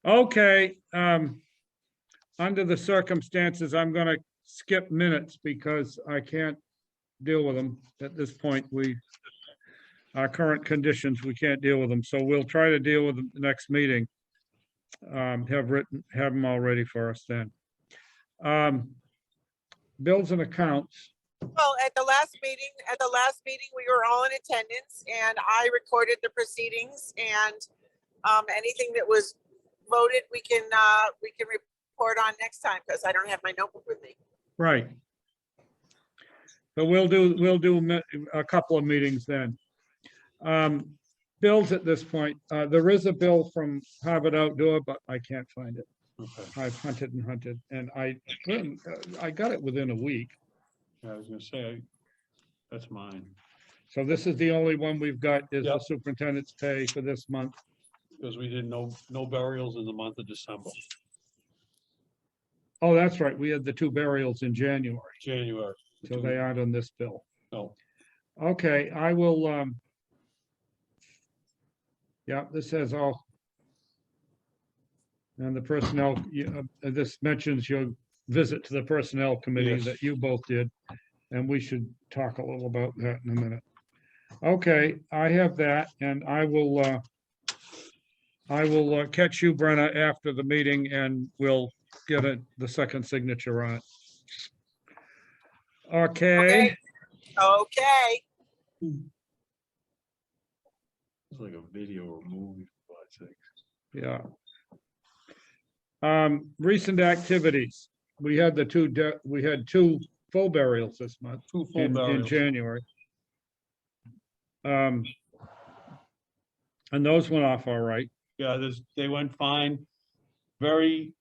Okay, under the circumstances, I'm gonna skip minutes because I can't deal with them at this point. Our current conditions, we can't deal with them, so we'll try to deal with them the next meeting. Have them all ready for us then. Bills and accounts. Well, at the last meeting, we were all in attendance and I recorded the proceedings and anything that was voted, we can report on next time because I don't have my notebook with me. Right. So we'll do a couple of meetings then. Bills at this point, there is a bill from Harvard Outdoor, but I can't find it. Okay. I've hunted and I got it within a week. Yeah, I was gonna say, that's mine, So this is the only one we've got is the Yep. superintendent's pay for this month. because we did no burials in the month of December, Oh, that's right. We had the 2 burials in January, January. so they aren't on this bill. No, Okay, I will, yeah, this has all. And the personnel, this mentions your visit to the personnel committee Yes. that you both did. And we should talk a little about that in a minute. Okay, I have that and I will catch you, Brenna, after the meeting and we'll get the second signature on it. Okay. Okay. it's like a video or movie, for God's sake. Yeah. Recent activities. We had we had 2 full burials this month 2 full in burials. January. And those went off all right. Yeah, they went fine. Very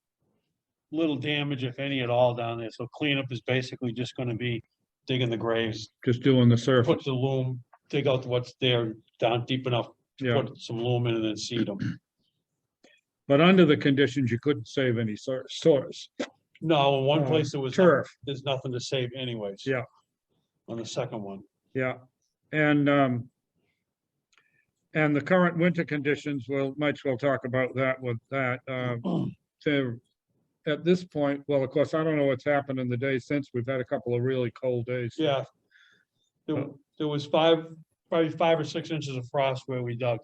little damage, if any at all, down there. So cleanup is basically just gonna be digging the graves, Just doing the surface. put the loom, dig out what's there down deep enough, Yeah, put some loom in and then seed them. but under the conditions, you couldn't save any source. No, in one place there was, Turf, there's nothing to save anyways. Yeah. On the second one. yeah. And the current winter conditions, well, might as well talk about that with that. So at this point, well, of course, I don't know what's happened in the days since. We've had a couple of really cold days. Yeah. There was probably 5 or 6 inches of frost where we dug.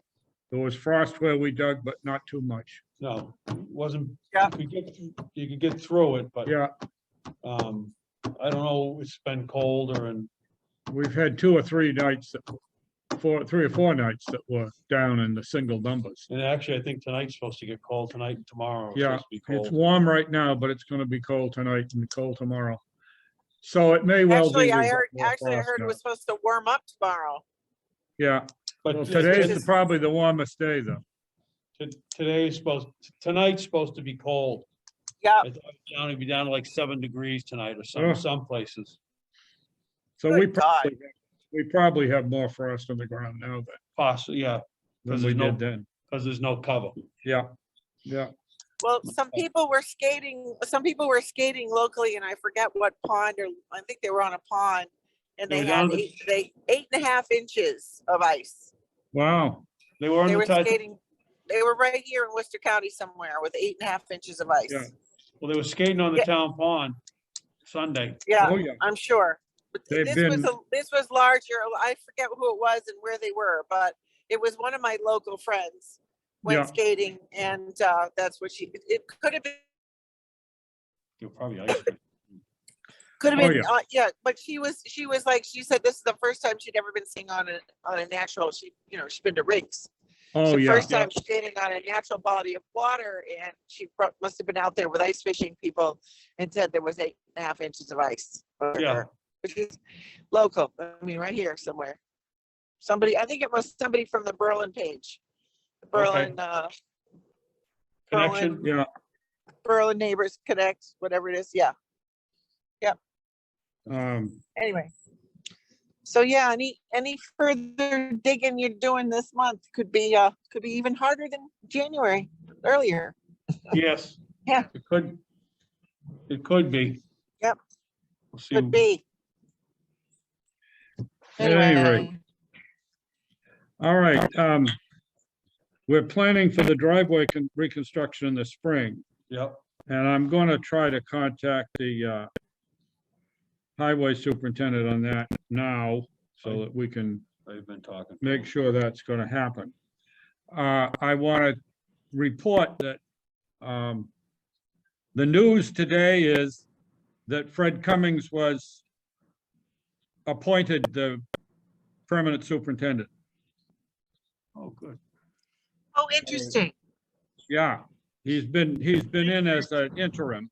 There was frost where we dug, but not too much. No, it wasn't, Yeah. you could get through it, but, Yeah, I don't know, it's been colder and, we've had 2 or 3 nights, 3 or 4 nights that were down in the single numbers. and actually, I think tonight's supposed to get cold tonight and tomorrow. It's Yeah, supposed to be it's cold. warm right now, but it's gonna be cold tonight and cold tomorrow. So it may well be. Actually, I we've got heard, more frost it now. was supposed to warm up tomorrow. Yeah, But well, today, today's is- probably the warmest day though. tonight's supposed to be cold. Yeah. I thought it'd be down to like 7 degrees tonight or Oh. some places. So we Good God. probably have more frost on the ground now Possibly, yeah, than 'Cause we there's no- did then. because there's no cover. Yeah, yeah. Well, some people were skating locally and I forget what pond, or I think they were on a pond. And They they were had down 8.5 inches of ice. Wow. They were on They the were tide, skating, they were right here in Worcester County somewhere with 8.5 inches of ice. Yeah. well, they were skating on the Yeah. town pond Sunday. Yeah, Oh, yeah. I'm sure. But They've this was larger. I forget who it was and where they were, but it was one of my local friends went Yeah. skating and that's what it could have been. You're probably ice. Could have Oh, been, yeah, but she was like, she said this is the first time she'd ever been seeing on a natural, she's been to rinks. Oh, The yeah. first time skating on a natural body of water and she must have been out there with ice fishing people and said there was 8.5 inches of ice. for Yeah. her, which is local, I mean, right here somewhere. I think it was somebody from the Berlin page. The Berlin, Connection. Yeah, Berlin Neighbors Connect, whatever it is, yeah. um, Anyway. So yeah, any further digging you're doing this month could be even harder than January, earlier. Yes. Yeah. It could be. Yep. We'll see. Could be. At any rate. All right, we're planning for the driveway reconstruction in the spring. Yep. And I'm going to try to contact the highway superintendent on that now so that we can I've been talking. to make him. sure that's going to happen. I want to report that the news today is that Fred Cummings was appointed the permanent superintendent. Oh, good. Oh, interesting. Yeah, he's been in as an interim,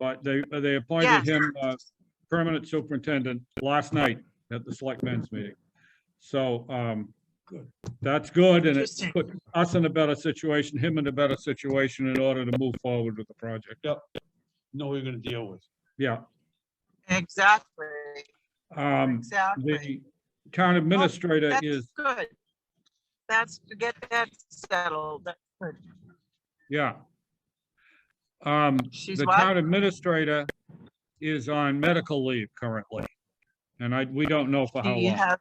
but they appointed Yes. him permanent superintendent last night at the selectmen's meeting. So Good. that's good, and it Interesting. put us in a better situation, him in a better situation in order to move forward with the project. Know what you're gonna deal with. Yeah. Exactly. The Exactly. town administrator That's is, good. That's to get that settled. That's good. yeah. She's The what? town administrator is on medical leave currently. And we don't know for how Do you long. have?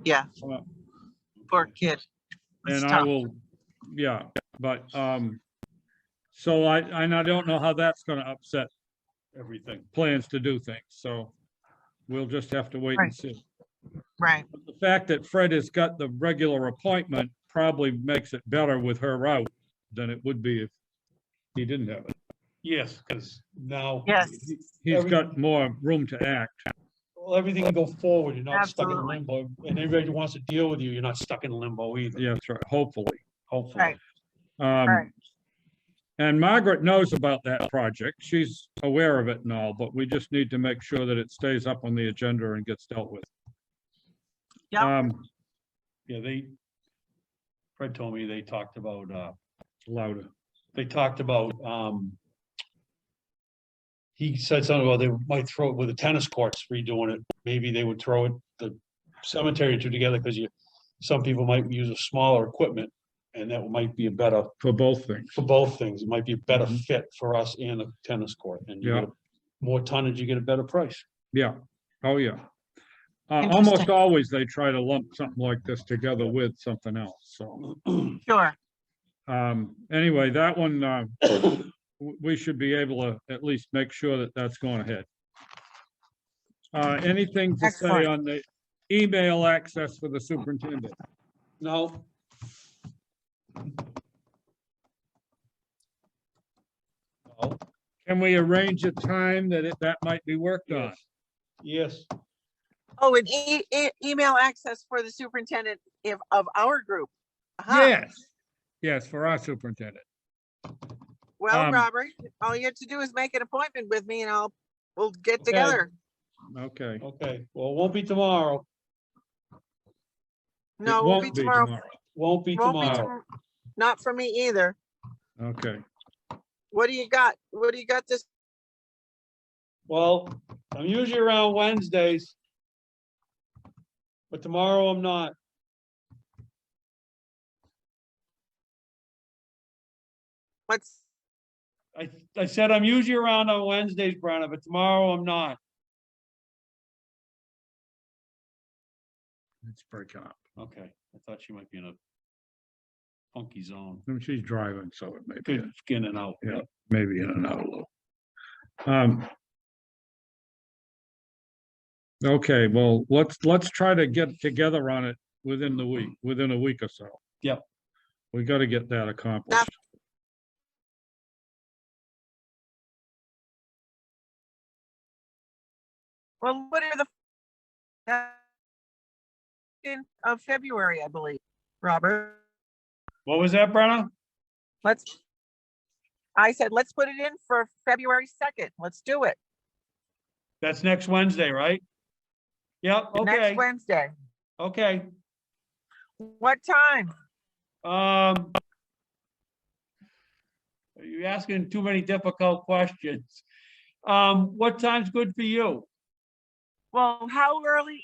Yeah, Uh, poor kid. It's And I tough. will, yeah, but, so I don't know how that's gonna upset Everything. plans to do things, so we'll just have to wait and Right. see. Right. But the fact that Fred has got the regular appointment probably makes it better with her out than it would be if he didn't have it. Yes, because now. Yes. He's got more room to act. Well, everything can go forward. You're not stuck in Absolutely. limbo. And everybody who wants to deal with you, you're not stuck in limbo either. Yeah, that's right, hopefully. Hopefully. Right. Um, and Margaret knows about that project. She's aware of it and all, but we just need to make sure that it stays up on the agenda and gets dealt with. Yep. Yeah, Fred told me they talked about, Louder. he said something about they might throw it with the tennis courts redoing it. Maybe they would throw it, the cemetery and two together, because some people might use a smaller equipment. And that might be a better, For both things. for both things, it might be a better Mhm. fit for us and the tennis court. And you Yeah. get more tonnage, you get a better price. Yeah, oh, yeah. Almost Interesting. always they try to lump something like this together with something else, so. Sure. Anyway, that one, we should be able to at least make sure that that's going ahead. Anything to say Excellent. on the email access for the superintendent? No. No. Can we arrange a time that might be worked on? Yes. Oh, and email access for the superintendent of our group. Aha. Yes, yes, for our superintendent. Well, Um, Robert, all you have to do is make an appointment with me and we'll get Okay. together. Okay. Okay, well, it won't be tomorrow. No, It it won't be won't be tomorrow. Won't be Won't be tomorrow. Not for me either. Okay. What do you got? What do you got this? Well, I'm usually around Wednesdays. But tomorrow I'm not. What's, I said I'm usually around on Wednesdays, Brenna, but tomorrow I'm not. It's breaking up. Okay, I thought she might be in a funky zone. And she's driving, so it may be, Good, in and out. Yeah. maybe in and out a little. Okay, well, let's try to get together on it within a week or so. Yep. We got to get that accomplished. well, what are the of February, I believe, Robert? What was that, Brenna? I said, let's put it in for February 2nd. Let's do it. That's next Wednesday, right? Yep, okay, Next Wednesday. okay. What time? You're asking too many difficult questions. What time's good for you? Well, how early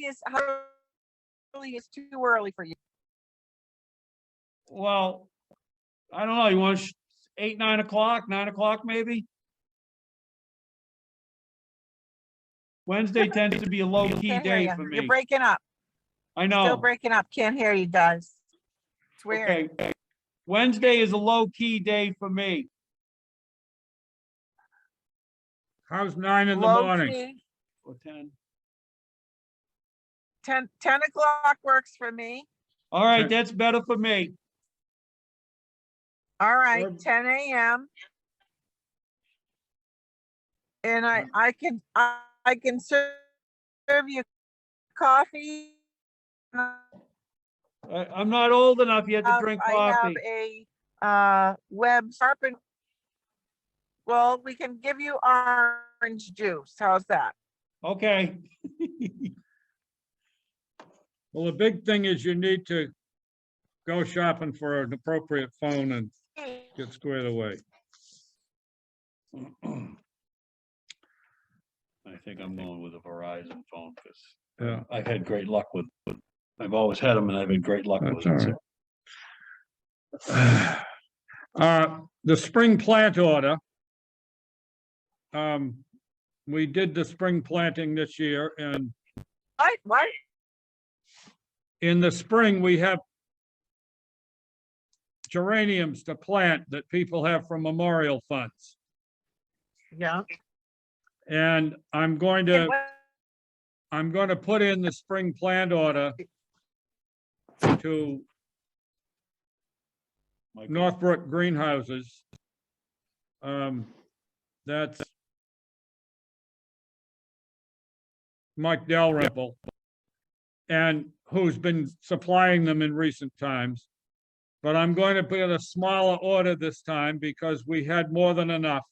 is too early for you? Well, I don't know, you want 8, 9 o'clock, 9 o'clock maybe? Wednesday tends to be a low key Can't hear day you. for You're me. breaking up. I Still know. breaking up. Can't hear you guys. It's weird. Okay. Wednesday is a low-key day for me. How's 9 in the Low morning? key. Or 10. 10 o'clock works for me. All right, Okay. that's better for me. All right, Or- 10 a.m. And I can serve you coffee. I'm not old enough yet to drink I have coffee. a web sharpen. Well, we can give you orange juice. How's that? Okay. Well, the big thing is you need to go shopping for an appropriate phone and get squared away. I think I'm going with a Verizon phone because Yeah. I've had great luck with, I've always had them and I've had great luck with That's it. all the spring plant order. We did the spring planting this year, and What? in the spring, we have geraniums to plant that people have from memorial funds. Yeah. And I'm going to put in the spring plant order to Northbrook Greenhouses. That's Mike Dalrymple, and who's been supplying them in recent times. But I'm going to put a smaller order this time because we had more than enough.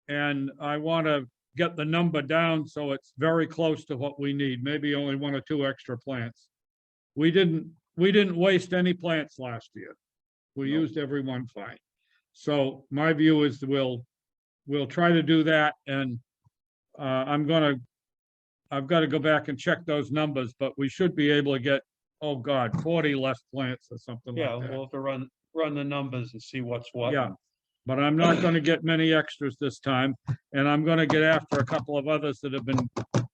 And I want to get the number down so it's very close to what we need, maybe only 1 or 2 extra plants. We didn't waste any plants last year. We No. used every one fine. So my view is we'll try to do that, and I've got to go back and check those numbers, but we should be able to get, oh God, 40 less plants or something Yeah, like that. we'll have to run the numbers and see what's what. Yeah. But I'm not going to get many extras this time, and I'm going to get after a couple of others that have been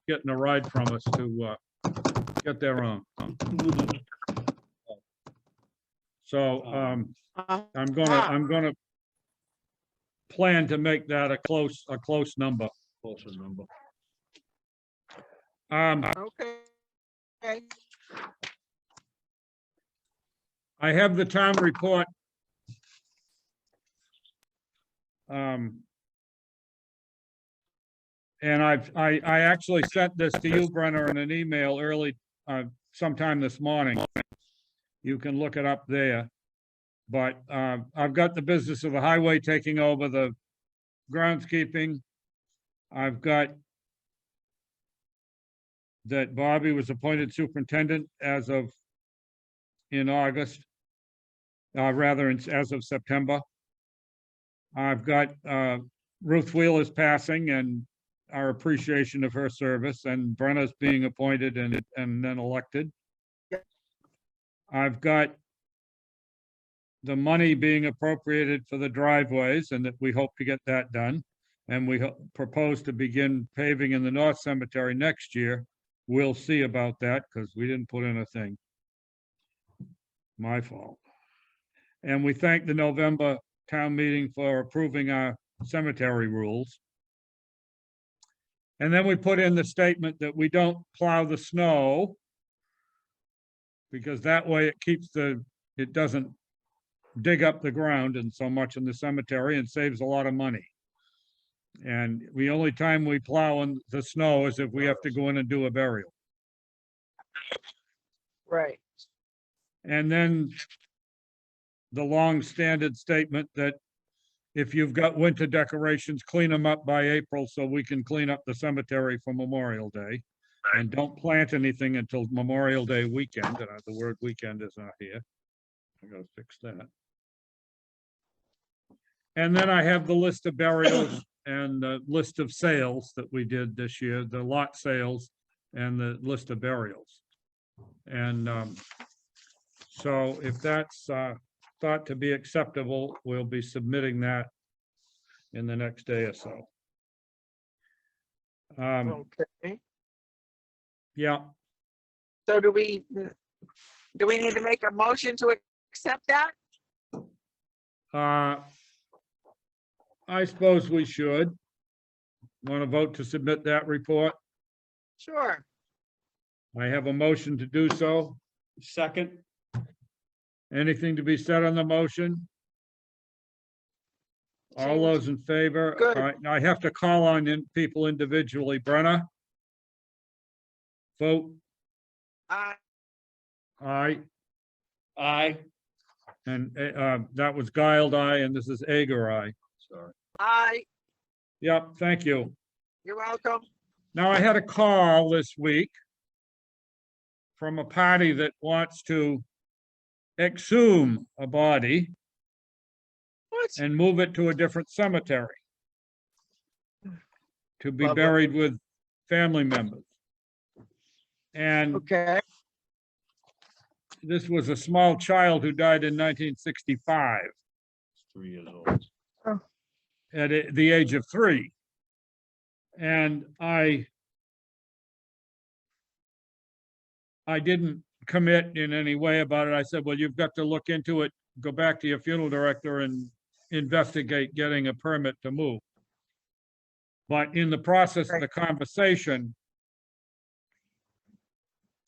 getting a ride from us to get their own. So I'm gonna plan to make that a close number. Closer number. Okay. I have the town report. And I actually sent this to you, Brenner, in an email early, sometime this morning. You can look it up there. But I've got the business of the highway taking over the groundskeeping. I've got that Bobby was appointed superintendent as of in August, as of September. I've got Ruth Wheeler's passing and our appreciation of her service, and Brenna's being appointed and then elected. I've got the money being appropriated for the driveways, and that we hope to get that done. And we propose to begin paving in the North Cemetery next year. We'll see about that because we didn't put in a thing. My fault. And we thank the November town meeting for approving our cemetery rules. And then we put in the statement that we don't plow the snow, because that way it doesn't dig up the ground and so much in the cemetery, and saves a lot of money. And the only time we plow in the snow is if we have to go in and do a burial. Right. And then the long standard statement that if you've got winter decorations, clean them up by April so we can clean up the cemetery for Memorial Day. And don't plant anything until Memorial Day weekend. And the word weekend is not here. I gotta fix that. And then I have the list of burials and the list of sales that we did this year, the lot sales and the list of burials. And so if that's thought to be acceptable, we'll be submitting that in the next day or so. Okay. Yeah, So do we Do we need to make a motion to accept that? I suppose we should. Want to vote to submit that report? Sure. I have a motion to do so. Second, Anything to be said on the motion? All those in favor? Good. All right, now I have to call on people individually. Brenna? Vote Uh, aye, aye. and that was Guiled aye, and this is Ager aye. Sorry. aye, Yep, thank you. you're welcome. Now, I had a call this week from a party that wants to exhume a body What? and move it to a different cemetery to be Lovely. buried with family members. And Okay, this was a small child who died in 1965 3 years old. at the age of 3. And I didn't commit in any way about it. I said, well, you've got to look into it, go back to your funeral director and investigate getting a permit to move. But in the process of the conversation,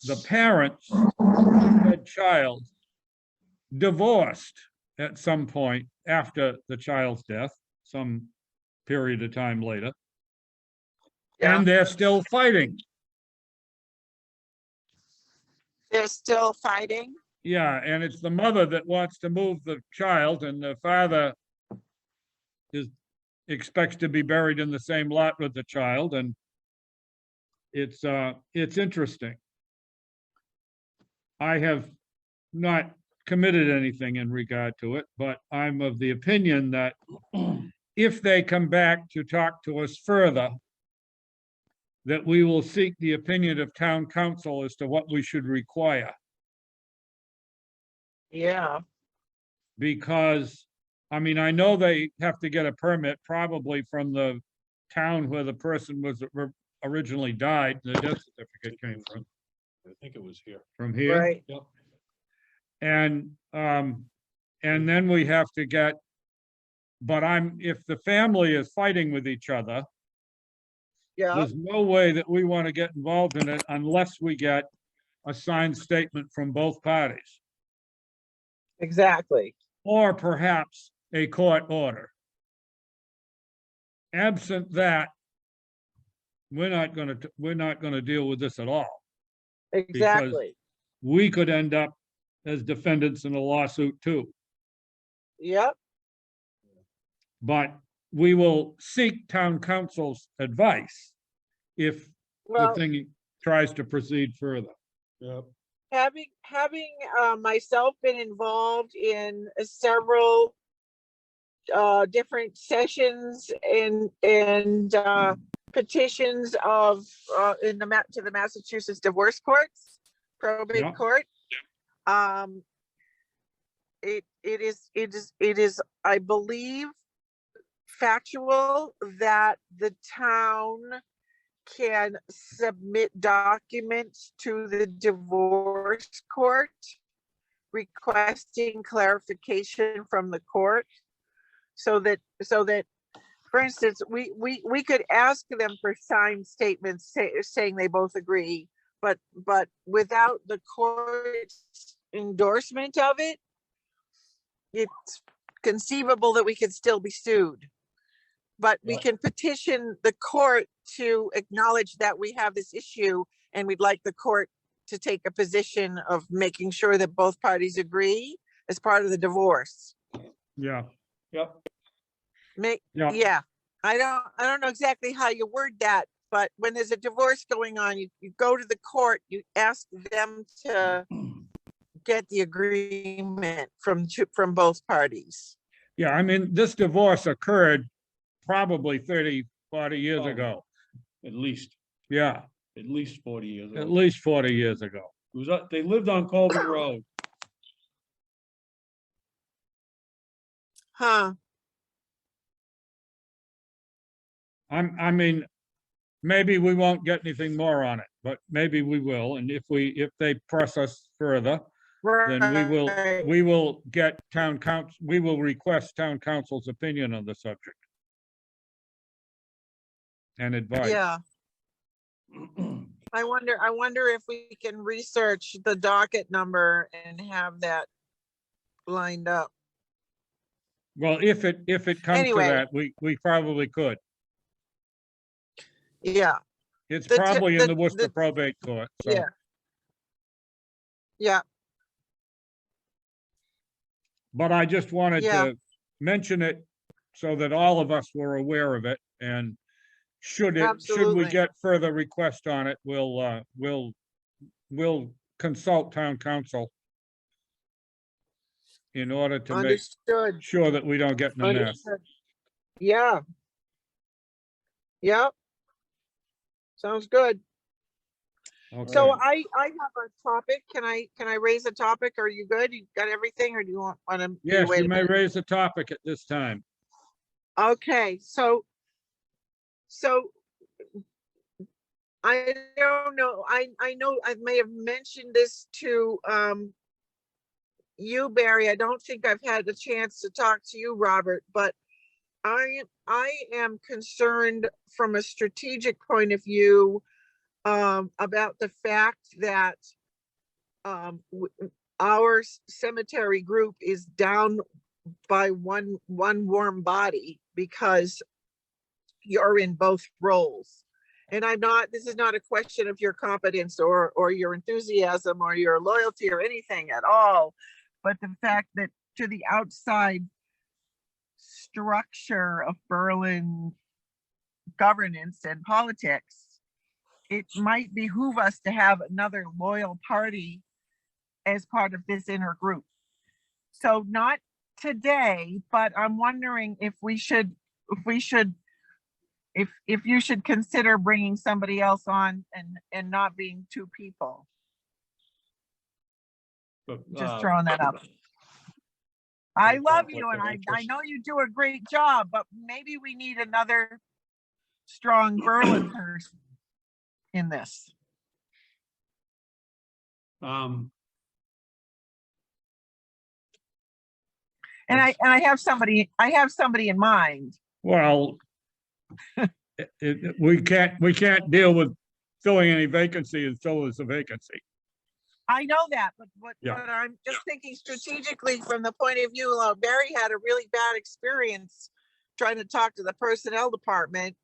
the parents of the child divorced at some point after the child's death, some period of time later. yeah, And they're still fighting. they're still fighting. Yeah, and it's the mother that wants to move the child, and the father expects to be buried in the same lot with the child, and it's interesting. I have not committed anything in regard to it, but I'm of the opinion that if they come back to talk to us further, that we will seek the opinion of town council as to what we should require. Yeah, Because, I mean, I know they have to get a permit probably from the town where the person was originally died, the death certificate came I think it was here. from here. right. Yep. And then we have to get, but if the family is fighting with each other, Yeah, there's no way that we want to get involved in it unless we get a signed statement from both parties, exactly. or perhaps a court order. Absent that, we're not gonna deal with this at all. Exactly. We could end up as defendants in a lawsuit too. Yep, But we will seek town council's advice if the well, thing tries to proceed further. Yep. having myself been involved in several different sessions and petitions of to the Massachusetts divorce courts, probate Yeah. court. It is, I believe, factual that the town can submit documents to the divorce court requesting clarification from the court, so that, for instance, we could ask them for signed statements saying they both agree, but without the court's endorsement of it, it's conceivable that we could still be sued. But we Right. can petition the court to acknowledge that we have this issue, and we'd like the court to take a position of making sure that both parties agree as part of the divorce. Yeah, Yep. yeah, Yeah, I don't know exactly how you word that, but when there's a divorce going on, you go to the court, you ask them to get the agreement from both parties. yeah. I mean, this divorce occurred probably 30, 40 years Oh. ago. At least Yeah, 40 years ago. at least 40 years ago. It was, they lived on Colvin Road. Huh, I mean, maybe we won't get anything more on it, but maybe we will. And if they press us further, then Right. we will get town council, we will request town council's opinion on the subject. And advice. Yeah. I wonder if we can research the docket number and have that lined up. Well, if it comes to Anyway. that, we probably could. Yeah, It's The ti- probably in the- the Worcester the- probate court, so. yeah. Yeah, But I just wanted Yeah. to mention it so that all of us were aware of it, and should we Absolutely. get further requests on it, we'll consult town council in order to make understood. sure that we don't get in a mess. Understood. Yeah. Yep. Sounds good. So Okay. I have a topic. Can I raise a topic? Are you good? You got everything, or do you want to? Yes, you may raise the topic at this time. Okay, so I don't know. I know I may have mentioned this to you, Barry. I don't think I've had the chance to talk to you, Robert, but I am concerned from a strategic point of view about the fact that our cemetery group is down by one warm body because you're in both roles. And this is not a question of your competence or your enthusiasm or your loyalty or anything at all, but the fact that to the outside structure of Berlin governance and politics, it might behoove us to have another loyal party as part of this inner group. So not today, but I'm wondering if you should consider bringing somebody else on and not being two people. Just throwing that up. I love you and I know you do a great job, but maybe we need another strong Berlin person in this. And I have somebody in mind. Well, we can't deal with filling any vacancy until there's a vacancy. I know that, but Yeah. but I'm just thinking strategically from the point of view, Barry had a really bad experience trying to talk to the personnel department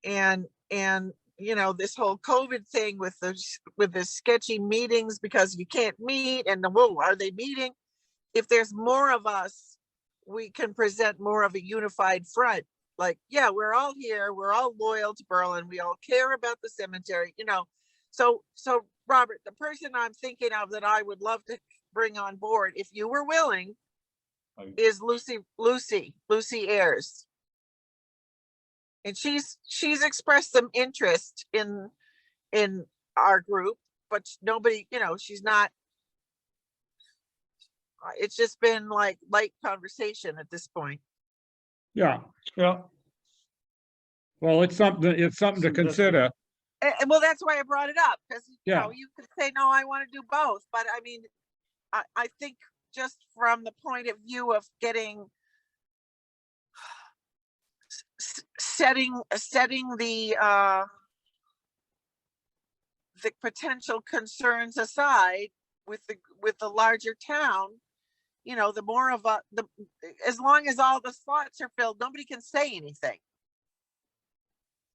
and this whole COVID thing with the sketchy meetings because you can't meet and whoa, are they meeting? If there's more of us, we can present more of a unified front. Like, yeah, we're all here. We're all loyal to Berlin. We all care about the cemetery, So Robert, the person I'm thinking of that I would love to bring on board, if you were willing, is Lucy Ayers. And she's expressed some interest in our group, but nobody, she's not. It's just been like light conversation at this point. Yeah. Yeah. Well, it's something to consider. And well, that's why I brought it up because Yeah. you could say no, I want to do both, but I mean, I think just from the point of view of getting setting the potential concerns aside with the larger town, the more of as long as all the slots are filled, nobody can say anything.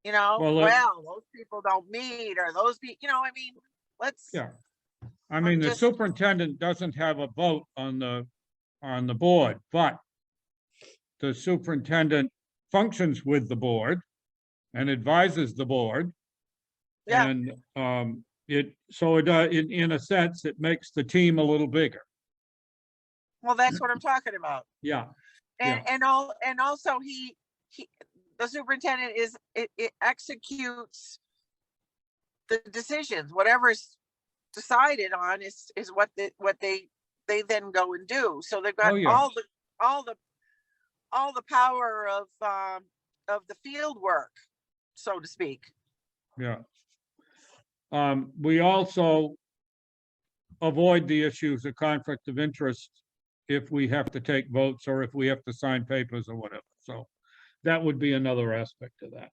Well, those people don't meet or those people, I mean, let's. Yeah. I mean, the superintendent doesn't have a vote on the board, but the superintendent functions with the board and advises the board. Yeah. And in a sense, it makes the team a little bigger. Well, that's what I'm talking about. Yeah. And also the superintendent it executes the decisions. Whatever's decided on is what they then go and do. So they've got all the power of the field work, so to speak. Yeah. We also avoid the issues of conflict of interest if we have to take votes or if we have to sign papers or whatever. So that would be another aspect of that.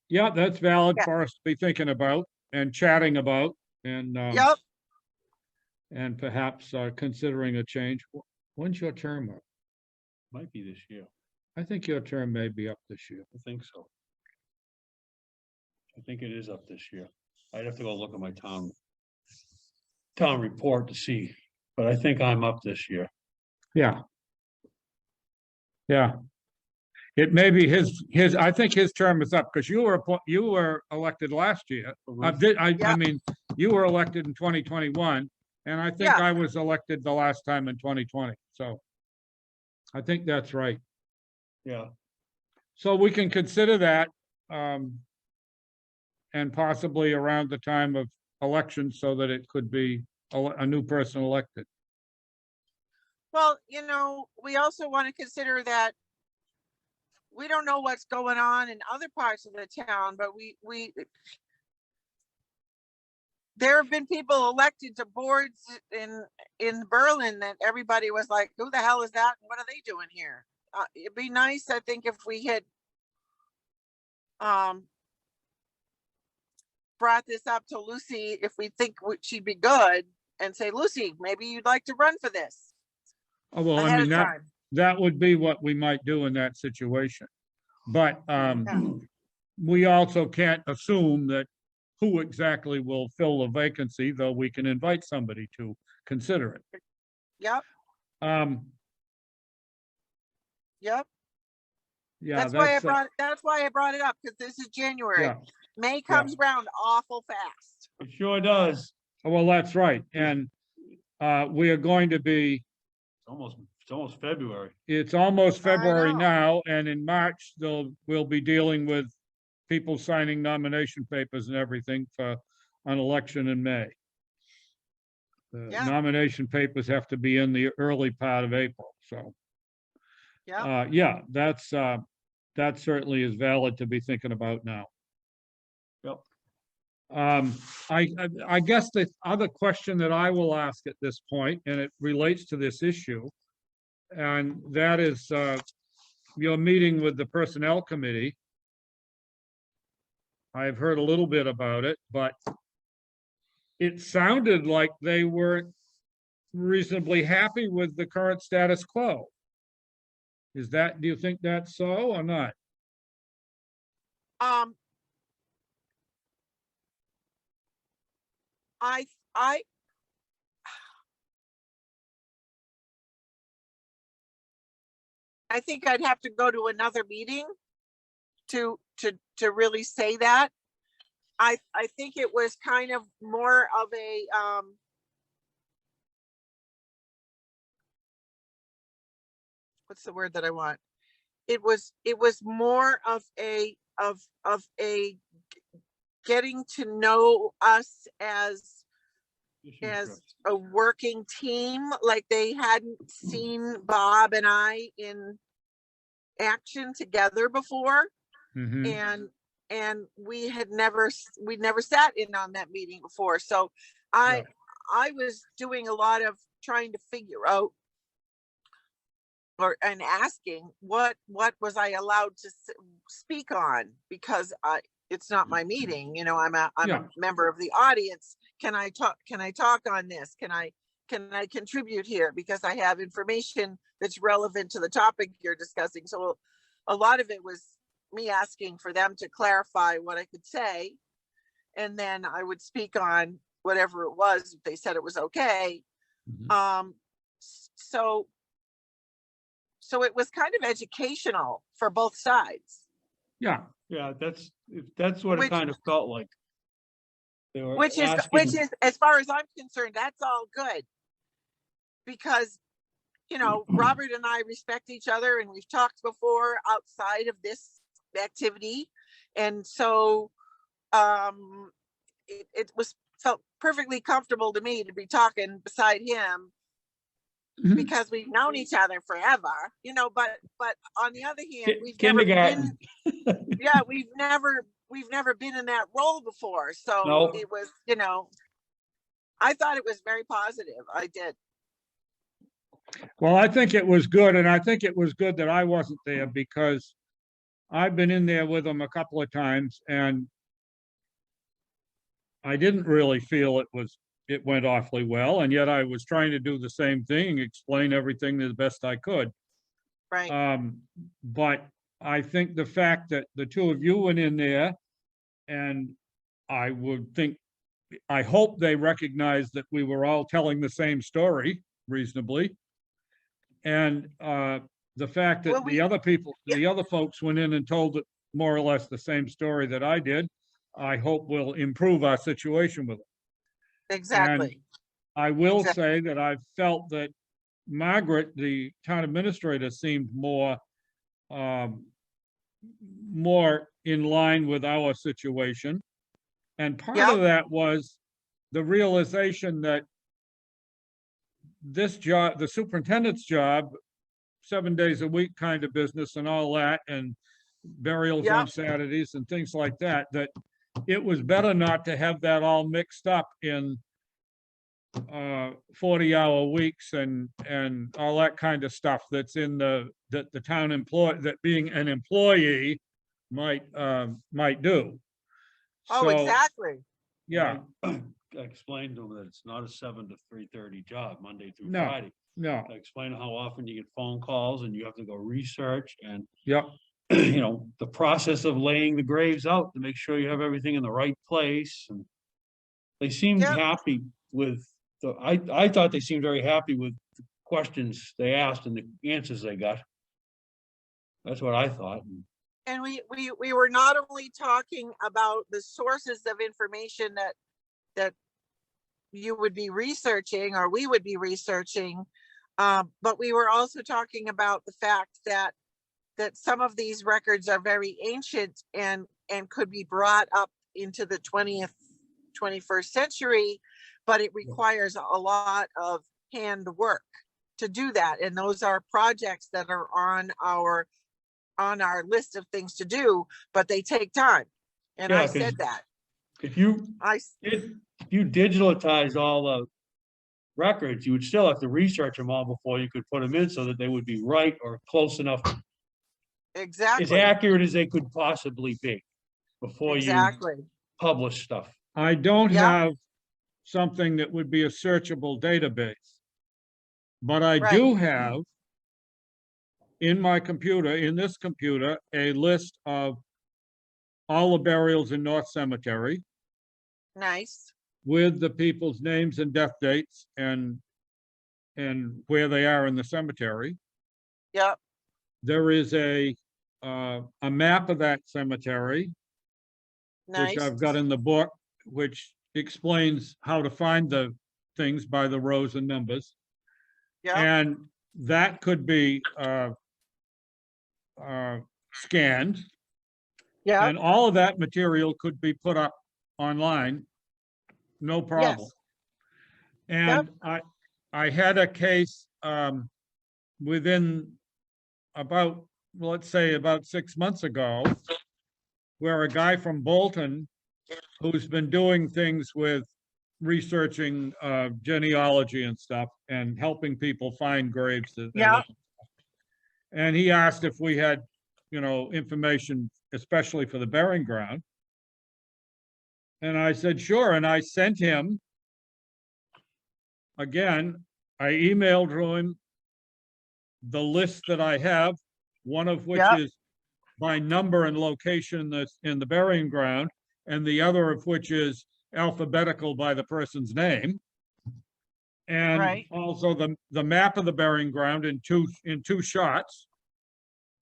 Yeah, that's valid Yeah. for us to be thinking about and chatting about and Yep. and perhaps considering a change. When's your term up? Might be this year. I think your term may be up this year. I think so. I think it is up this year. I'd have to go look at my town report to see, but I think I'm up this year. Yeah. Yeah. It may be I think his term is up because you were elected last year. I Yeah. mean, you were elected in 2021 and I think Yeah. I was elected the last time in 2020. So I think that's right. Yeah, So we can consider that and possibly around the time of election so that it could be a new person elected. Well, we also want to consider that we don't know what's going on in other parts of the town, but there have been people elected to boards in Berlin that everybody was like, who the hell is that? And what are they doing here? It'd be nice, I think, if we had brought this up to Lucy, if we think she'd be good, and say, Lucy, maybe you'd like to run for this Oh, well, I ahead mean, of time. that would be what we might do in that situation. But we also can't assume that who exactly will fill the vacancy, though we can invite somebody to consider it. Yep, Um, yep. yeah, That's why I brought it up, because this is January. yeah. May comes around awful fast. It sure does. Well, that's right. And we are going to be, it's almost February. it's almost February know. now, and in March, we'll be dealing with people signing nomination papers and everything for an election in May. The Yeah. nomination papers have to be in the early part of April, so. Yeah, Yeah, that certainly is valid to be thinking about now. Yep. I guess the other question that I will ask at this point, and it relates to this issue, and that is, your meeting with the Personnel Committee. I've heard a little bit about it, but it sounded like they weren't reasonably happy with the current status quo. Do you think that's so or not? I think I'd have to go to another meeting to really say that. I think it was kind of more of a what's the word that I want? It was more of a getting to know us as a working team, like they hadn't seen Bob and I in action together before. Mhm. And we'd never sat in on that meeting before. So I was doing a lot of trying to figure out and asking what was I allowed to speak on, because it's not my meeting, I'm a member of the audience. Can I talk on this? Can I contribute here because I have information that's relevant to the topic you're discussing? So a lot of it was me asking for them to clarify what I could say, and then I would speak on whatever it was if they said it was okay. So it was kind of educational for both sides. Yeah. Yeah, that's what it kind of felt like. They were Which is, as far as I'm concerned, that's all good. Because, Robert and I respect each other, and we've talked before outside of this activity. And so it felt perfectly comfortable to me to be talking beside him, because we've known each other forever, but on the other hand, we've never been, we've never we've never been in that role before. So No. it was, you know, I thought it was very positive. I did. Well, I think it was good, and I think it was good that I wasn't there because I've been in there with them a couple of times, and I didn't really feel it went awfully well, and yet I was trying to do the same thing, explain everything the best I could. Right. But I think the fact that the two of you went in there, and I hope they recognized that we were all telling the same story reasonably. And the fact that Well, the other folks went in and told it more or less the same story that I did, I hope will improve our situation with it. Exactly. I will Exactly. say that I felt that Margaret, the town administrator, seemed more in line with our situation. And part Yeah. of that was the realization that this job, the superintendent's job, 7 days a week kind of business and all that, and burials Yeah. on Saturdays and things like that, that it was better not to have that all mixed up in 40-hour weeks and all that kind of stuff that's in that the town employee, that being an employee might do. Oh, So, exactly. yeah, I explained to them that it's not a 7 to 3:30 job, Monday through No. Friday. no, I explained how often you get phone calls and you have to go research and, yeah, you know, the process of laying the graves out to make sure you have everything in the right place. And they seemed Yeah. happy with I thought they seemed very happy with the questions they asked and the answers they got. That's what I thought. And we were not only talking about the sources of information that you would be researching or we would be researching, but we were also talking about the fact that some of these records are very ancient and could be brought up into the 21st century, but it requires a lot of hand work to do that. And those are projects that are on our list of things to do, but they take time. And Yeah, I 'cause said that. If you I digitalized all the records, you would still have to research them all before you could put them in so that they would be right or close enough, as exactly. accurate as they could possibly be before you Exactly. publish stuff. I don't Yeah. have something that would be a searchable database. But I Right. do have in this computer, a list of all the burials in North Cemetery Nice. with the people's names and death dates and where they are in the cemetery. Yep. There is a map of that cemetery, Nice. which I've got in the book, which explains how to find the things by the rows and numbers. Yep. And that could be scanned, Yep. and all of that material could be put up online, no problem. Yes. And I had a case within about, let's say about 6 months ago, where a guy from Bolton, who's been doing things with researching genealogy and stuff and helping people find graves that they're Yeah. looking for. And he asked if we had, information, especially for the burying ground. And I said, sure. And I sent him, again, I emailed to him the list that I have, one of which Yep. is by number and location that's in the burying ground, and the other of which is alphabetical by the person's name. And Right. also the map of the burying ground in two shots.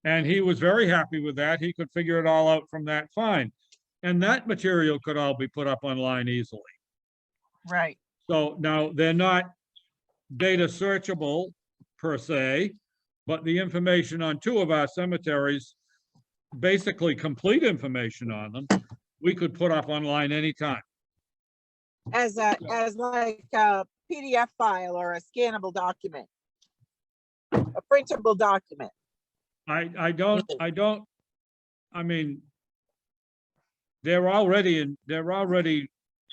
And he was very happy with that. He could figure it all out from that, fine. And that material could all be put up online easily. Right. So now they're not data searchable per se, but the information on two of our cemeteries, basically complete information on them, we could put up online anytime. As like a PDF file or a scannable document, a printable document. I mean, they're already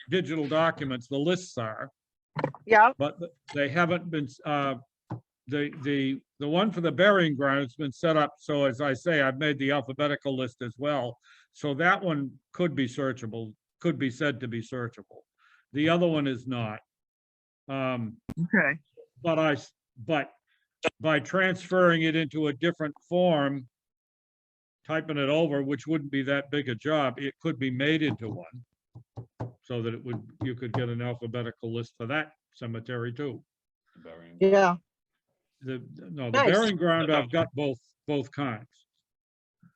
digital documents, the lists are, Yeah, but they haven't been, the one for the burying ground has been set up, so as I say, I've made the alphabetical list as well. So that one could be searchable, could be said to be searchable. The other one is not. okay. But by transferring it into a different form, typing it over, which wouldn't be that big a job, it could be made into one. So that you could get an alphabetical list for that cemetery too. Yeah, The Nice. burying ground, I've got both kinds.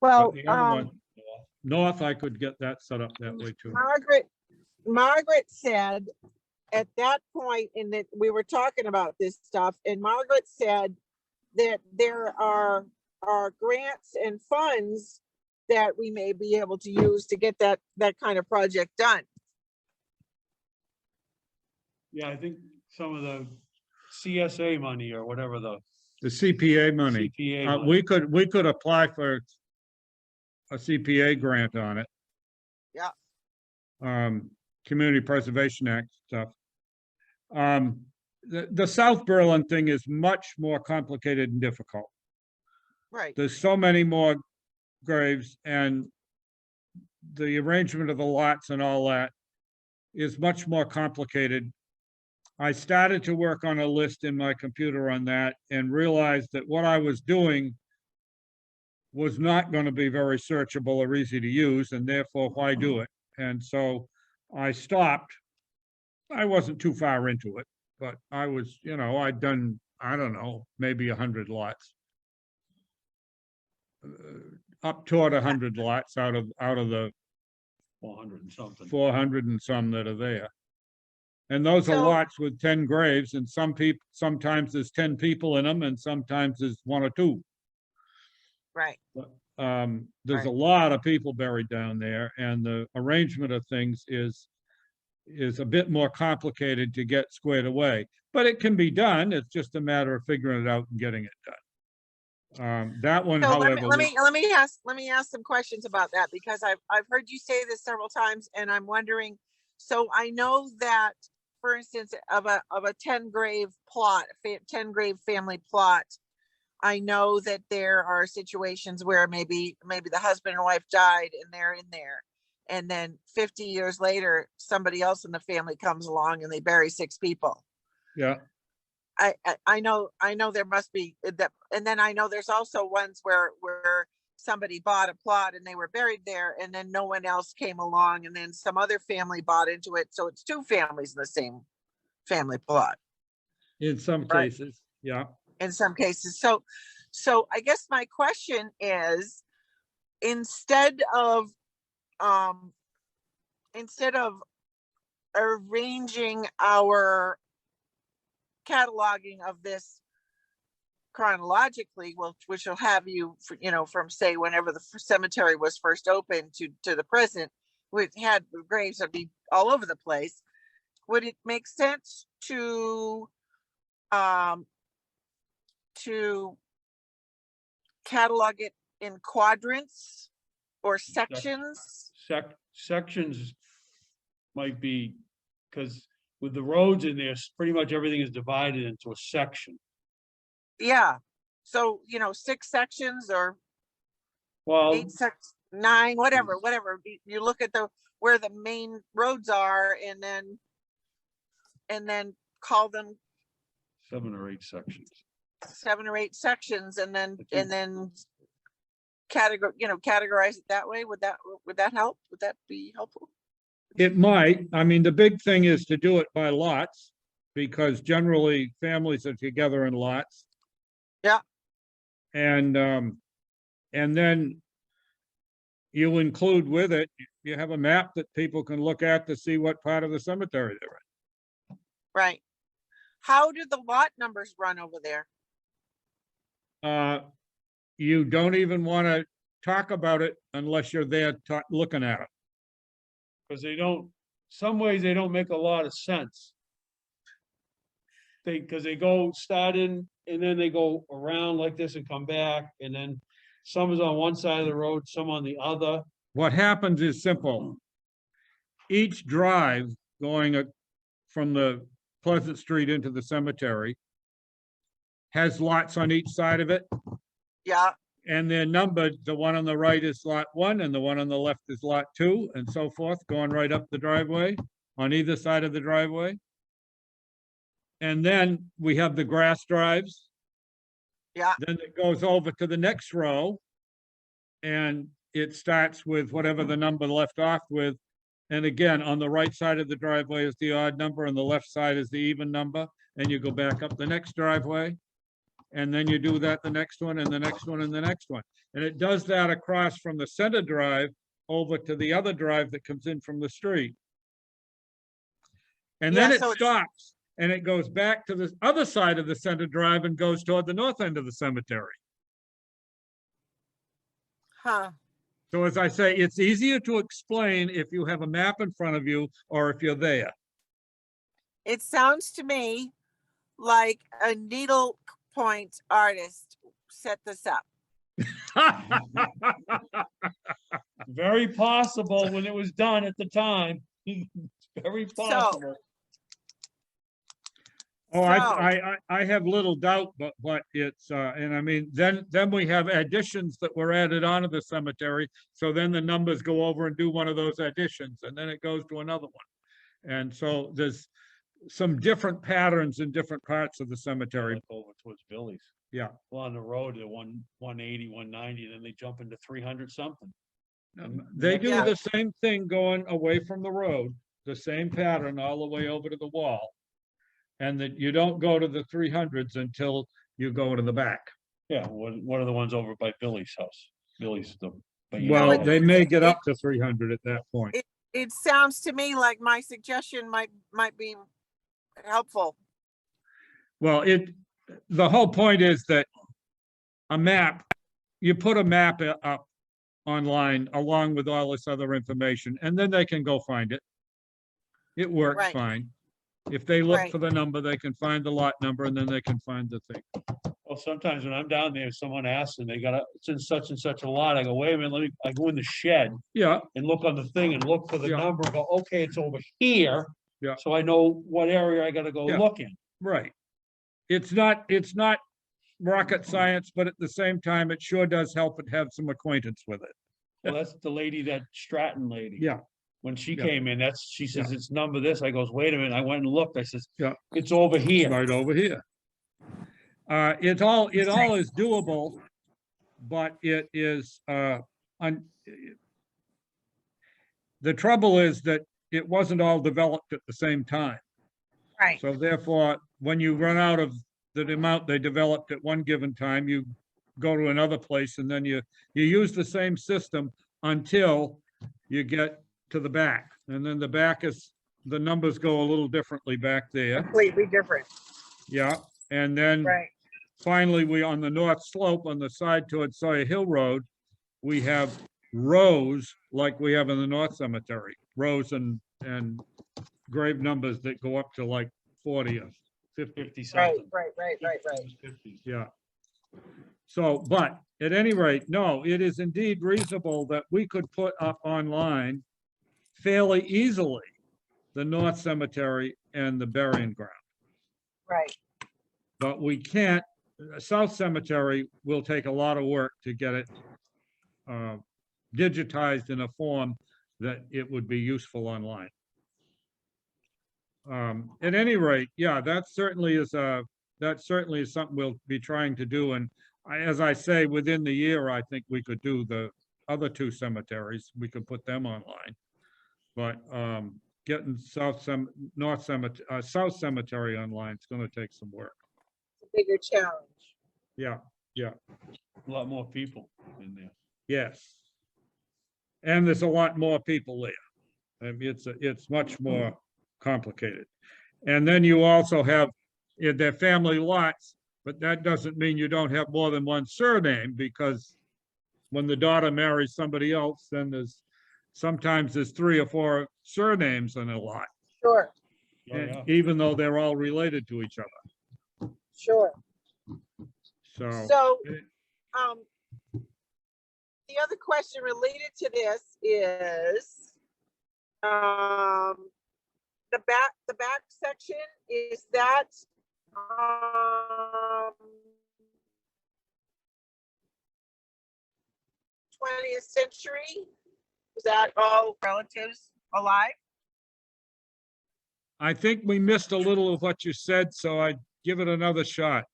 well, But the other one, north, I could get that set up that way too. Margaret said at that point in that we were talking about this stuff, and Margaret said that there are grants and funds that we may be able to use to get that kind of project done. Yeah, I think some of the CSA money or whatever the The CPA money, CPA money. we could apply for a CPA grant on it. Yeah. Community Preservation Act stuff. The South Berlin thing is much more complicated and difficult. Right. There's so many more graves, and the arrangement of the lots and all that is much more complicated. I started to work on a list in my computer on that and realized that what I was doing was not going to be very searchable or easy to use, and therefore why do it? And so I stopped. I wasn't too far into it, but I was, I'd done, I don't know, maybe 100 lots. Up toward 100 lots out of the 400 and something. 400 and some that are there. And those are So- lots with 10 graves, and sometimes there's 10 people in them, and sometimes there's 1 or 2. Right. There's a lot of people buried down there, and the arrangement of things is a bit more complicated to get squared away, but it can be done. It's just a matter of figuring it out and getting it done. That one, So however, let me ask some questions about that, because I've heard you say this several times, and I'm wondering. So I know that, for instance, of a 10 grave plot, 10 grave family plot, I know that there are situations where maybe the husband and wife died and they're in there, and then 50 years later, somebody else in the family comes along and they bury 6 people. yeah, I know there must be that, and then I know there's also ones where somebody bought a plot and they were buried there, and then no one else came along, and then some other family bought into it, so it's 2 families in the same family plot in some Right. cases, yeah. in some cases. So I guess my question is, instead of arranging our cataloging of this chronologically, which will have you, from say whenever the cemetery was first opened to the present, we had the graves would be all over the place. Would it make sense to catalog it in quadrants or sections? Sections might be, because with the roads in there, pretty much everything is divided into a section. Yeah. So, 6 sections or Well, 8 9, whatever. You look at where the main roads are, and then call them 7 or 8 sections. 7 or 8 sections, and then Okay. categorize it that way. Would that help? Would that be helpful? It might. I mean, the big thing is to do it by lots, because generally families are together in lots. Yeah. And then you include with it, you have a map that people can look at to see what part of the cemetery they're in. Right. How do the lot numbers run over there? You don't even want to talk about it unless you're there looking at it. Because some ways they don't make a lot of sense. Because they go start in and then they go around like this and come back, and then some is on one side of the road, some on the other. What happens is simple. each drive going from the Pleasant Street into the cemetery has lots on each side of it, Yeah, and they're numbered. The one on the right is lot 1 and the one on the left is lot 2, and so forth, going right up the driveway on either side of the driveway. And then we have the grass drives. yeah, Then it goes over to the next row. And it starts with whatever the number left off with. And again, on the right side of the driveway is the odd number and the left side is the even number. And you go back up the next driveway. And then you do that the next one and the next one and the next one. And it does that across from the center drive over to the other drive that comes in from the street. And then Yeah, it so it's- stops and it goes back to the other side of the center drive and goes toward the north end of the cemetery. huh. So as I say, it's easier to explain if you have a map in front of you or if you're there. It sounds to me like a needlepoint artist set this up. Very possible when it was done at the time. Very possible. Oh, So- I have little doubt, but it's, and I mean, then we have additions that were added onto the cemetery. So then the numbers go over and do one of those additions, and then it goes to another one. And so there's some different patterns in different parts of the cemetery. Like over towards Billy's. Yeah. Well, on the road, they're 180, 190, then they jump into 300 something. They do Yeah. the same thing going away from the road, the same pattern all the way over to the wall. And that you don't go to the 300s until you go to the back. Yeah, one of the ones over by Billy's house. Billy's the. but you Well, know, they may get up to 300 at that point. It sounds to me like my suggestion might be helpful. Well, the whole point is that a map, you put a map up online along with all this other information, and then they can go find it. It works Right. fine. If they look Right. for the number, they can find the lot number and then they can find the thing. Well, sometimes when I'm down there, someone asks and they it's in such and such a lot. I go, wait a minute, I go in the shed Yeah, and look on the thing and look for the Yeah. number, go, okay, it's over here. Yeah. So I know what area I gotta go Yeah. look in. right. It's not rocket science, but at the same time, it sure does help it have some acquaintance with it. Well, that's the lady, that Stratton lady. Yeah, When she Yeah. came in, she says, it's number this. I goes, wait a minute. I went and looked. I says, Yeah. it's over here. right over here. It all is doable, but it is, the trouble is that it wasn't all developed at the same time. Right. So therefore, when you run out of the amount they developed at one given time, you go to another place and then you use the same system until you get to the back. And then the back the numbers go a little differently back there. Completely different. Yeah, and then Right. finally, we on the north slope on the side towards Sawyer Hill Road, we have rows like we have in the North Cemetery, rows and grave numbers that go up to like 40 or 50. 50 Right, something. right. 50s. Yeah. So, but at any rate, no, it is indeed reasonable that we could put up online fairly easily the North Cemetery and the burying ground. Right. But we can't, South Cemetery will take a lot of work to get it digitized in a form that it would be useful online. At any rate, yeah, that certainly is something we'll be trying to do. And as I say, within the year, I think we could do the other two cemeteries. We could put them online. But getting South Cemetery online is going to take some work. It's a bigger challenge. Yeah, A lot more people in there. yes. And there's a lot more people there. I mean, it's much more complicated. And then you also have their family lots, but that doesn't mean you don't have more than one surname, because when the daughter marries somebody else, then sometimes there's 3 or 4 surnames in a lot, Sure, Oh, yeah. even though they're all related to each other. sure. So, So, the other question related to this is, the back section, is that, um, 20th century? Is that all relatives alive? I think we missed a little of what you said, so I'd give it another shot.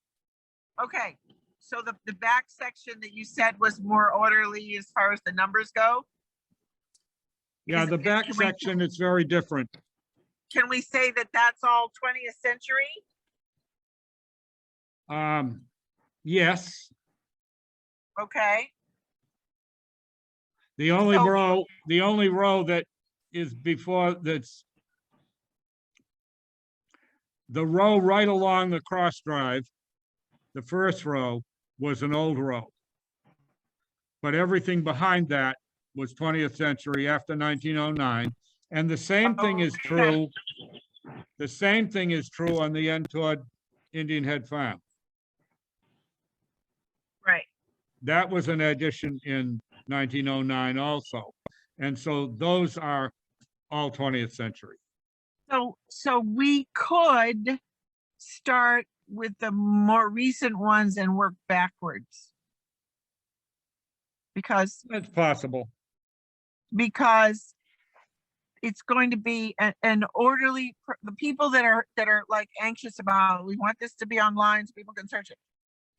Okay, so the back section that you said was more orderly as far as the numbers go? Yeah, the back Can we- section, it's very different. Can we say that that's all 20th century? Yes, Okay, the only So- row that is before that's the row right along the cross drive, the first row was an old row. But everything behind that was 20th century after 1909. And the same thing is true. The same thing is true on the end toward Indian Head Farm. right. That was an addition in 1909 also. And so those are all 20th century. So we could start with the more recent ones and work backwards. Because That's possible. it's going to be an orderly, the people that are like anxious about, we want this to be online so people can search it.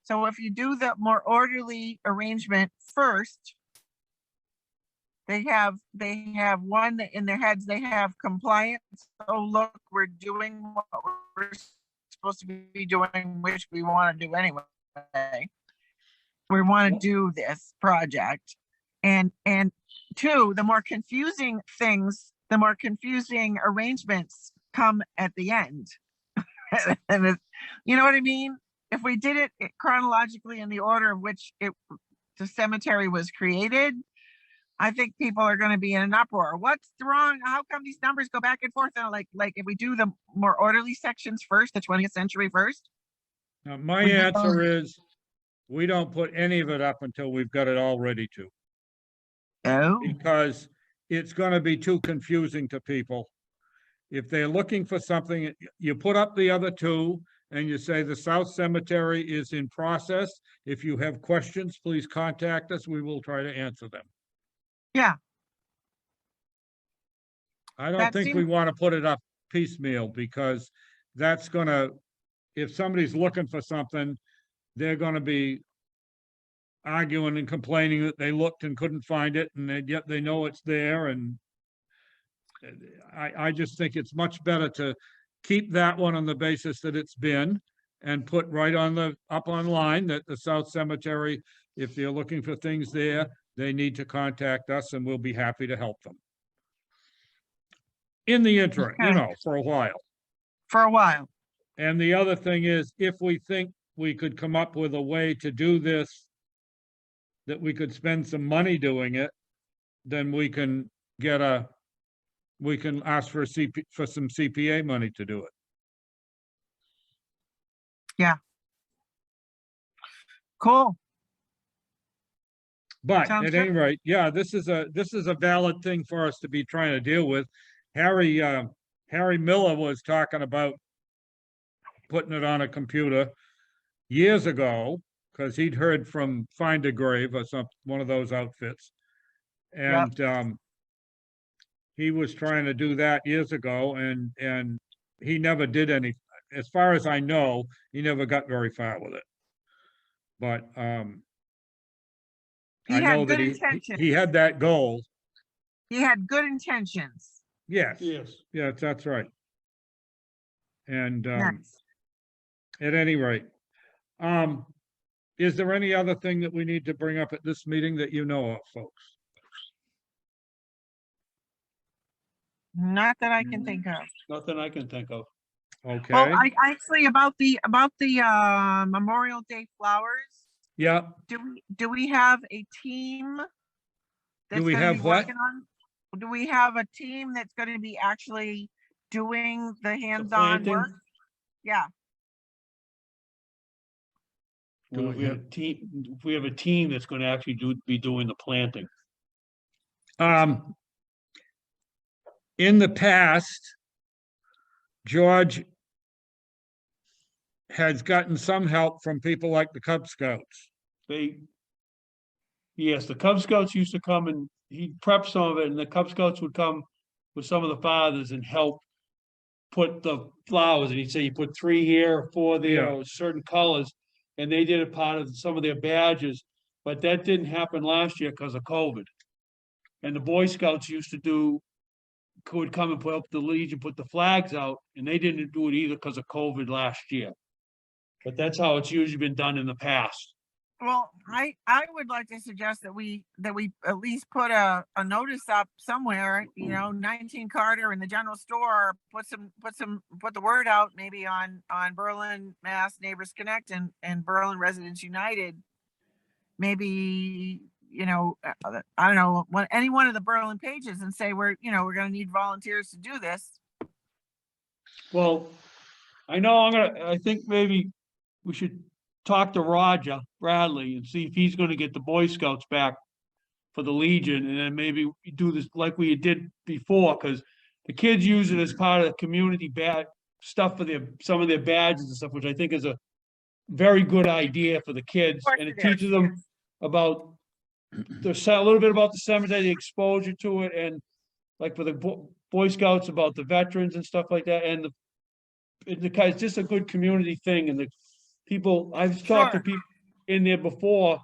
So if you do the more orderly arrangement first, they have one in their heads, they have compliance. Oh, look, we're doing what we're supposed to be doing, which we want to do anyway. We want to do this project. And two, the more confusing things, the more confusing arrangements come at the end. And you know what I mean? If we did it chronologically in the order of which the cemetery was created, I think people are going to be in an uproar. What's wrong? How come these numbers go back and forth? And like if we do the more orderly sections first, the 20th century first. Now, my We answer don't- is, we don't put any of it up until we've got it all ready to, Oh, because it's gonna be too confusing to people. If they're looking for something, you put up the other two and you say the South Cemetery is in process. If you have questions, please contact us. We will try to answer them. yeah. I don't That think we seems- want to put it up piecemeal, because that's gonna, if somebody's looking for something, they're gonna be arguing and complaining that they looked and couldn't find it, and yet they know it's there, and I just think it's much better to keep that one on the basis that it's been, and put right on up online that the South Cemetery, if they're looking for things there, they need to contact us and we'll be happy to help them. In the interim, Okay. for a while. For a while. And the other thing is, if we think we could come up with a way to do this, that we could spend some money doing it, then we can ask for some CPA money to do it. Cool. But Sounds at any rate, yeah, this is a valid thing for us to be trying to deal with. Harry Miller was talking about putting it on a computer years ago, because he'd heard from Find a Grave or one of those outfits. And he was trying to do that years ago, and he never did any, as far as I know, he never got very far with it. But He I had know that good intentions. he had that goal. He had good intentions. Yes, Yes. yes, that's right. And Yes. at any rate, is there any other thing that we need to bring up at this meeting that you know of, folks? Not that I can think of. Nothing I can think of. Okay, Well, I actually about the Memorial Day flowers. yeah, Do we have a team? That's we gonna have be what? working on? Do we have a team that's going to be actually doing the hands-on planting? work? Yeah. Well, if we have a team that's gonna actually be doing the planting. in the past, George has gotten some help from people like the Cub Scouts. Yes, the Cub Scouts used to come and he'd prep some of it, and the Cub Scouts would come with some of the fathers and help put the flowers, and he'd say, you put 3 here, 4 there, Yeah. or certain colors, and they did it part of some of their badges, but that didn't happen last year because of COVID. And the Boy Scouts would come and put up the Legion, put the flags out, and they didn't do it either because of COVID last year. But that's how it's usually been done in the past. Well, I would like to suggest that we at least put a notice up somewhere, 19 Carter in the general store, put the word out maybe on Berlin Mass Neighbors Connect and Berlin Residents United. Maybe, I don't know, any one of the Berlin pages, and say we're going to need volunteers to do this. Well, I think maybe we should talk to Roger Bradley and see if he's gonna get the Boy Scouts back for the Legion, and then maybe we do this like we did before, because the kids use it as part of the community stuff for some of their badges and stuff, which I think is a very good idea for the kids, and it teaches them about a little bit about the cemetery, the exposure to it, and like for the Boy Scouts about the veterans and stuff like that, and it's just a good community thing, and the people, I've talked to people in there before,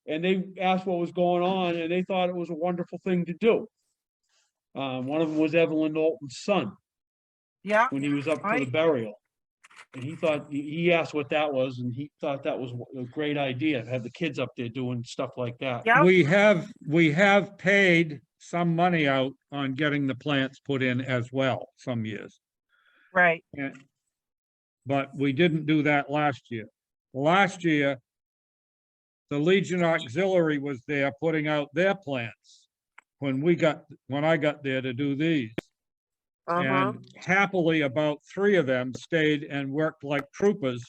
and they asked what was going on, and they thought it was a wonderful thing to do. One of them was Evelyn Knowlton's son. Yeah. When he was up for the burial. And he asked what that was, and he thought that was a great idea, to have the kids up there doing stuff like that. Yep. We have paid some money out on getting the plants put in as well, some years. Right. But we didn't do that last year. Last year, the Legion Auxiliary was there putting out their plants when I got there to do these. And happily, about 3 of them stayed and worked like troopers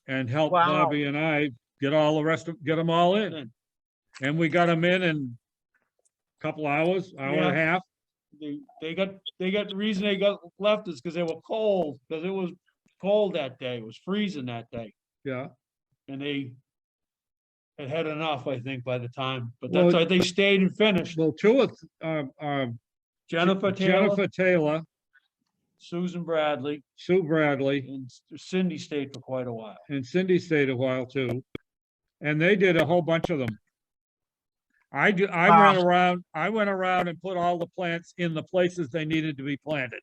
and helped Bobby and I get them all in. And we got them in a couple hours, hour and a half. They got the reason they got left is because they were cold, because it was cold that day. It was freezing that day. Yeah. And they had enough, I think, by the time, but that's why they stayed and finished. Well, 2 of Jennifer Taylor, Susan Bradley, Sue Bradley, and Cindy stayed for quite a while. and Cindy stayed a while too. And they did a whole bunch of them. I went around and put all the plants in the places they needed to be planted.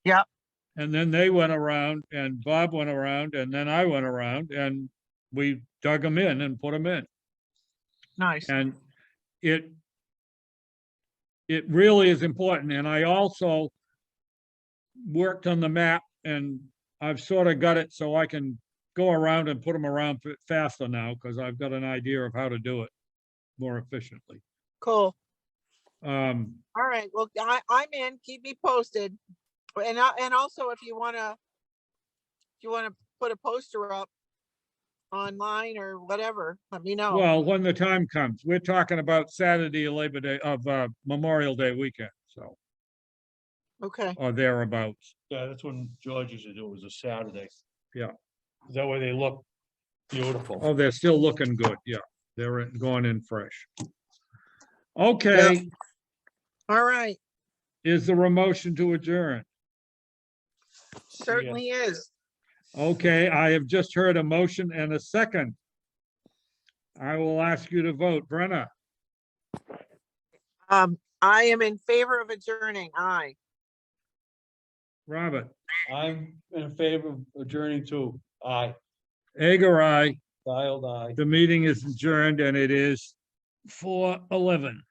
Yep. And then they went around, and Bob went around, and then I went around, and we dug them in and put them in. Nice. And it really is important. And I also worked on the map, and I've sort of got it so I can go around and put them around faster now, because I've got an idea of how to do it more efficiently. Cool. All right. Well, I'm in. Keep me posted. And also, if you wanna put a poster up online or whatever, let me know. Well, when the time comes, we're talking about Saturday, Labor Day of Memorial Day weekend, so. Okay. Or thereabouts. Yeah, that's when George used to do it, was a Saturday. Yeah. That way they look beautiful. Oh, they're still looking good. Yeah, they're going in fresh. Okay. All right. Is there a motion to adjourn? Certainly is. Okay, I have just heard a motion and a second. I will ask you to vote. Brenna, I am in favor of adjourning. Aye. Robert, I'm in favor of adjourning too. Aye. Agar, aye. Dialed aye. The meeting is adjourned and it is 4:11.